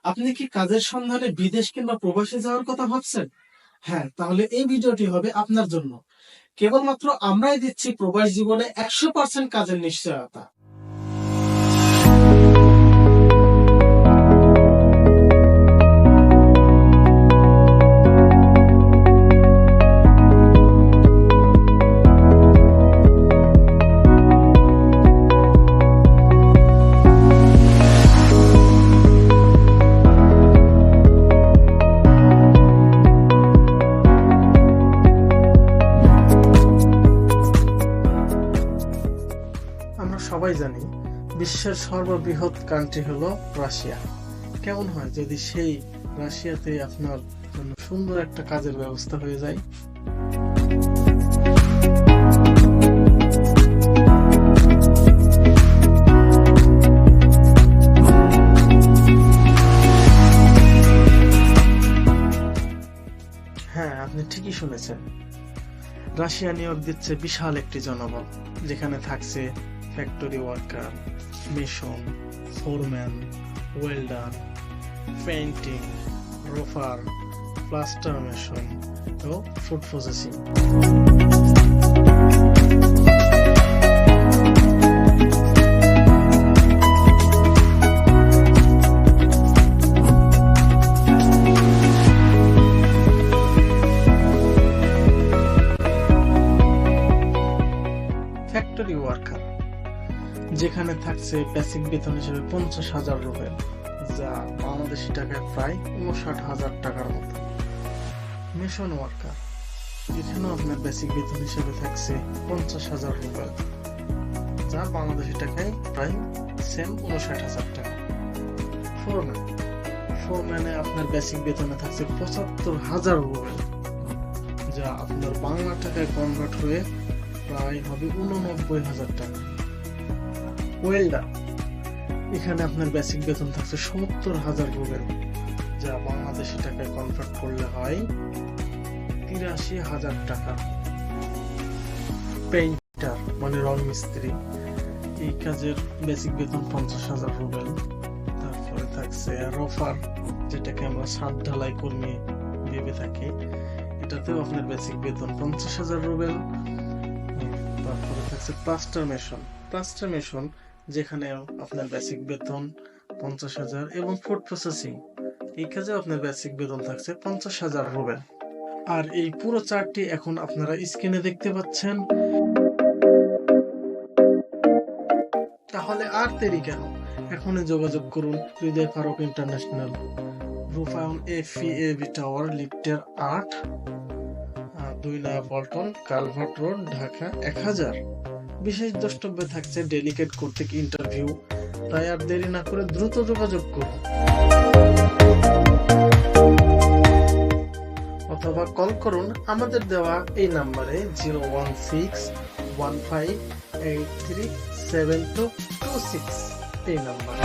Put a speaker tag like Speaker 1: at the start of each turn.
Speaker 1: আপনি কি কাজের সন্ধানে বিদেশ কিংবা প্রবাসে যাওয়ার কথা ভাবছেন? হ্যাঁ, তাহলে এই ভিডিওটি হবে আপনার জন্য। কেবলমাত্র আমরাই দিচ্ছি প্রবাস জীবনে 100% কাজের নিশ্চয়তা। আমরা সবাই জানি বিশ্বের সর্ববৃহৎ কান্ট্রি হলো রাশিয়া। কেমন হয় যদি সেই রাশিয়াতে আপনার জন্য সুন্দর একটা কাজের ব্যবস্থা হয়ে যায়? হ্যাঁ, আপনি ঠিকই শুনেছেন। রাশিয়া নিয়োগ দিচ্ছে বিশাল একটি জনবল, যেখানে থাকছে factory worker, mason, foreman, welder, painting, roofer, plaster mason ও ফুড প্রসেসিং। ফ্যাক্টরি ওয়ার্কার, যেখানে থাকছে বেসিক বেতন হিসেবে 50,000 রুবেল, যা বাংলাদেশি টাকায় প্রায় 59,000 টাকার মতো। মিশন ওয়ার্কার, এখানেও আপনার বেসিক বেতন হিসেবে থাকছে 50,000 রুবেল, যা বাংলাদেশি টাকায় প্রায় সেম 59,000 টাকা। ফোরম্যান, ফোরম্যানে আপনার বেসিক বেতনে থাকছে 75,000 রুবেল, যা আপনার বাংলা টাকায় কনভার্ট হয়ে প্রায় হবে 89,000 টাকা। ওয়েল্ডার, এখানে আপনার বেসিক বেতন থাকছে 70,000 রুবেল, যা বাংলাদেশি টাকায় কনভার্ট করলে হয় 83,000 টাকা। পেইন্টার মানে রং মিস্ত্রি, এই কাজের বেসিক বেতন 50,000 রুবেল। তারপরে থাকছে রোফার, যেটাকে আমরা ছাদ ঢালাই কর্মী ভেবে থাকি, এটাতেও আপনার বেসিক বেতন 50,000 রুবেল। তারপরে থাকছে প্লাস্টার মেশন, প্লাস্টার মেশন যেখানে আপনার বেসিক বেতন 50,000 এবং ফুড প্রসেসিং, এই কাজে আপনার বেসিক বেতন থাকছে 50,000 রুবেল। আর এই পুরো চার্টটি এখন আপনারা স্ক্রিনে দেখতে পাচ্ছেন। তাহলে আর দেরি কেন, এখনই যোগাযোগ করুন হৃদয় ফারুক ইন্টারন্যাশনাল, রূপায়ণ FEAB টাওয়ার, লিফটের 8, 2 নয়া পল্টন, কালভার্ট রোড, ঢাকা 1000। বিশেষ দ্রষ্টব্যে থাকছে ডেলিকেট কর্তৃক ইন্টারভিউ, তাই আর দেরি না করে দ্রুত যোগাযোগ করুন অথবা কল করুন আমাদের দেওয়া এই নাম্বারে 01615837226, এই নাম্বার।